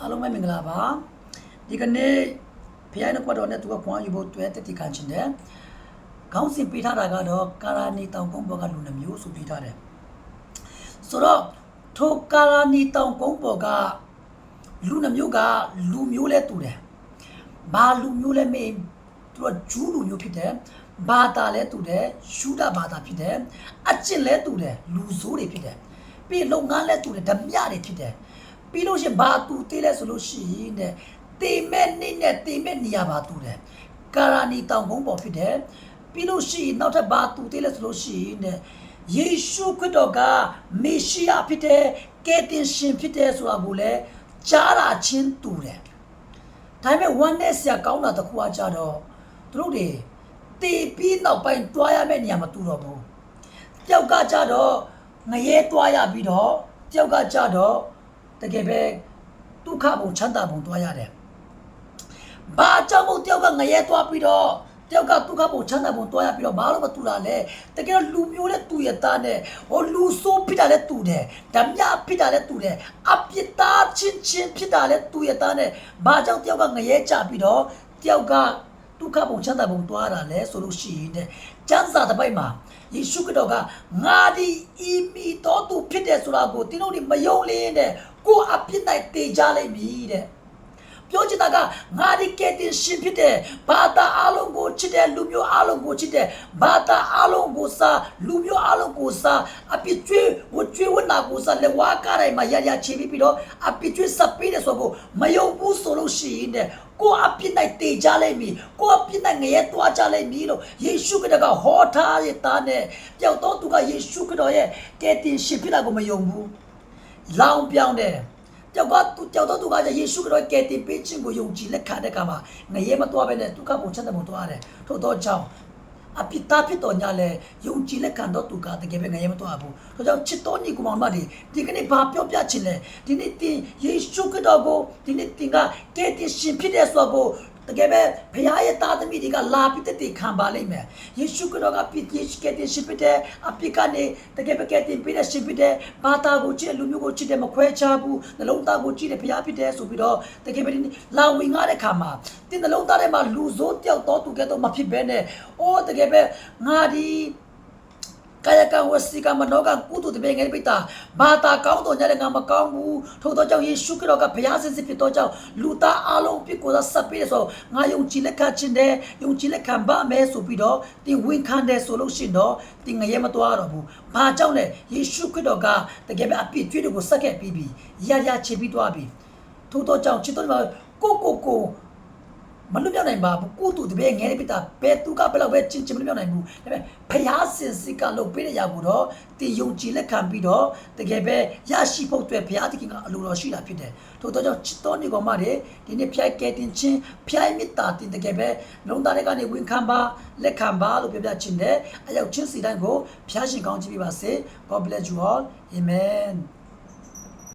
အားလုံးပဲမင်္ဂလာပါဒီကနေ့ဖျားနဲ့ကွက်တော်နဲ့သူကခွန်ယူဖို့တွေ့တက်တီခံချင်တယ်ခေါင်းစဉ်ပေးထားတာကတော့ကာရာနီတောင်ကုန်းပေါ်ကလူနှမျိုးဆိုပေးထားတယ်ဆိုတော့ထိုကာရာနီတောင်ကုန်းပေါ်ကလူနှမျိုးကလူမျိုးလဲတူတယ်ဘာလူမျိုးလဲမေးသူကဂျူးလူမျိုးဖြစ်တယ်ဘာသာလဲတူတယ်ရှုဒဘာသာဖြစ်တယ်အကျင့်လဲတူတယ်လူဆိုးတွေဖြစ်တယ်ပြီးလုပ်ငန်းလဲတူတယ်ဓမြတွေဖြစ်တယ်ပြီးလို့ရှိရင်ဘာတူသေးလဲဆိုလို့ရှိရင်တဲ့တေမဲ့နေ့နဲ့တေမဲ့နေရာဘာတူတယ်ကာရာနီတောင်ကုန်းပေါ်ဖြစ်တယ်ပြီးလို့ရှိရင်နောက်ထပ်ဘာတူသေးလဲဆိုလို့ရှိရင်တဲ့ယေရှုခရစ်တော်ကမေရှိယဖြစ်တယ်ကယ်တင်ရှင်ဖြစ်တယ်ဆိုတာကိုလည်းကြားလာချင်းတူတယ်ဒါပေမဲ့ဝမ်းနဲ့ဆရာကောင်းတာတစ်ခုအကြတော့သူတို့တွေတေပြီးနောက်ပိုင်းတွားရမယ့်နေရာမတူတော့ဘူးတယောက်ကကြတော့ငရဲတွားရပြီးတော့တယောက်ကကြတော့တကယ်ပဲဒုက္ခဘုံချမ်းသာဘုံတွားရတယ်ဘာကြောင့်မို့တယောက်ကငရဲတွားပြီးတော့တယောက်ကဒုက္ခဘုံချမ်းသာဘုံတွားရပြီးတော့ဘာလို့မတူတာလဲတကယ်တော့လူမျိုးနဲ့တူရတာနဲ့ဟိုလူဆိုးဖြစ်တာလည်းတူတယ်ဓမြဖြစ်တာလည်းတူတယ်အပြစ်သားချင်းဖြစ်တာလည်းတူရတာနဲ့ဘာကြောင့်တယောက်ကငရဲကြပြီးတော့တယောက်ကဒုက္ခဘုံချမ်းသာဘုံတွားတာလဲဆိုလို့ရှိရင်တဲ့ကျမ်းစာတစ်ပိုက်မှာယေရှုခရစ်တော်ကငါဒီဤမိတော်သူဖြစ်တယ်ဆိုတာကိုတင်းတို့ဒီမယုံလင်းတဲ့ကိုအပြစ်နိုင်တေကြလိမ့်မည်တဲ့ပြောချင်တာကငါဒီကယ်တင်ရှင်ဖြစ်တဲ့ဘာသာအလုံးကိုချစ်တဲ့လူမျိုးအလုံးကိုချစ်တဲ့ဘာသာအလုံးကိုစားလူမျိုးအလုံးကိုစားအပြစ်ကျွေးဝနာကိုစားလေဝါကားတိုင်းမှာရချေပြီးတော့အပြစ်ကျွေးစပ်ပေးတယ်ဆိုကိုမယုံဘူးဆိုလို့ရှိရင်တဲ့ကိုအပြစ်နိုင်တေကြလိမ့်မည်ကိုအပြစ်နိုင်ငရဲတွားကြလိမ့်မည်လို့ယေရှုခရစ်တော်ကဟောထားရတာနဲ့တယောက်တော့သူကယေရှုခရစ်တော်ရဲ့ကယ်တင်ရှင်ဖြစ်တာကိုမယုံဘူးလောင်ပြောင်းတယ်တယောက်တော့သူကယေရှုခရစ်တော်ကယ်တင်ပေးခြင်းကိုယုံကြည်လက်ခံတဲ့အခါမှာငရဲမတွားပဲနဲ့ဒုက္ခဘုံချမ်းသာဘုံတွားတယ်ထို့သောကြောင့်အပိတာဖြစ်တော်ညာလဲယုံကြည်လက်ခံတော့သူကတကယ်ပဲငရဲမတွားဘူးထို့ကြောင့်ချစ်တော်ညီကောင်မတွေဒီကနေ့ဘာပြောပြချင်လဲဒီနေ့တင်ယေရှုခရစ်တော်ကိုဒီနေ့တင်ကကယ်တင်ရှင်ဖြစ်တဲ့ဆိုတော့တကယ်ပဲဖခင်ရဲ့သားသမီးတွေကလာပြီးတည်ခံပါလိမ့်မယ်ယေရှုခရစ်တော်ကပြည့်ကယ်တင်ရှင်ဖြစ်တဲ့အပိကနေတကယ်ပဲကယ်တင်ပေးတဲ့ရှင်ဖြစ်တဲ့ဘာသာကိုချစ်တဲ့လူမျိုးကိုချစ်တဲ့မခွဲခြားဘူးနှလုံးသားကိုချစ်တဲ့ဖခင်ဖြစ်တဲ့ဆိုပြီးတော့တကယ်ပဲလာဝင်ငါတဲ့ခါမှာတင်းနှလုံးသားထဲမှာလူဆိုးတယောက်တော့သူကဲတော့မဖြစ်ဘဲနဲ့အိုးတကယ်ပဲငါဒီကာယကံဝစီကမနောကကုတုတပေငယ်ပိတာဘာသာကောင်းတော်ကြတဲ့ငါမကောင်းဘူးထို့သောကြောင့်ယေရှုခရစ်တော်ကဘုရားစစ်စစ်ဖြစ်သောကြောင့်လူသားအလုံးပြစ်ကိုယ်ဆက်ပြီးဆိုငါယုံကြည်လက်ခံခြင်းတဲ့ယုံကြည်လက်ခံပါမယ်ဆိုပြီးတော့တင်ဝင်ခံတယ်ဆိုလို့ရှိရင်တော့တင်ငရဲမသွားတော့ဘူးဘာကြောင့်လဲယေရှုခရစ်တော်ကတကယ်ပဲအပြစ်ကြွေးတွေကိုဆက်ခဲ့ပြီးရချေပြီးသွားပြီထို့သောကြောင့်ချစ်တော်ကိုမလွတ်မြောက်နိုင်ပါဘူးကိုတူတပည့်ငယ်လေးပိတာဘယ်သူကဘယ်လောက်ပဲချင်းမလွတ်မြောက်နိုင်ဘူးဒါပေမဲ့ဖျားစင်စစ်ကလုပ်ပေးတဲ့ຢာကိုတော့တင်ယုံကြည်လက်ခံပြီးတော့တကယ်ပဲရရှိဖို့အတွက်ဖျားသခင်ကအလိုတော်ရှိတာဖြစ်တယ်ထို့သောကြောင့်ချစ်တော်ညီကောင်မတွေဒီနေ့ဖျားကဲတင်ချင်းဖျားမေတ္တာတင်တကယ်ပဲလုံးသားတွေကနေဝင်ခံပါလက်ခံပါလို့ပြောပြချင်တယ်အရောက်ချင်းစီတိုင်းကိုဖျားရှင်ကောင်းချီးပေးပါစေ God bless you all amen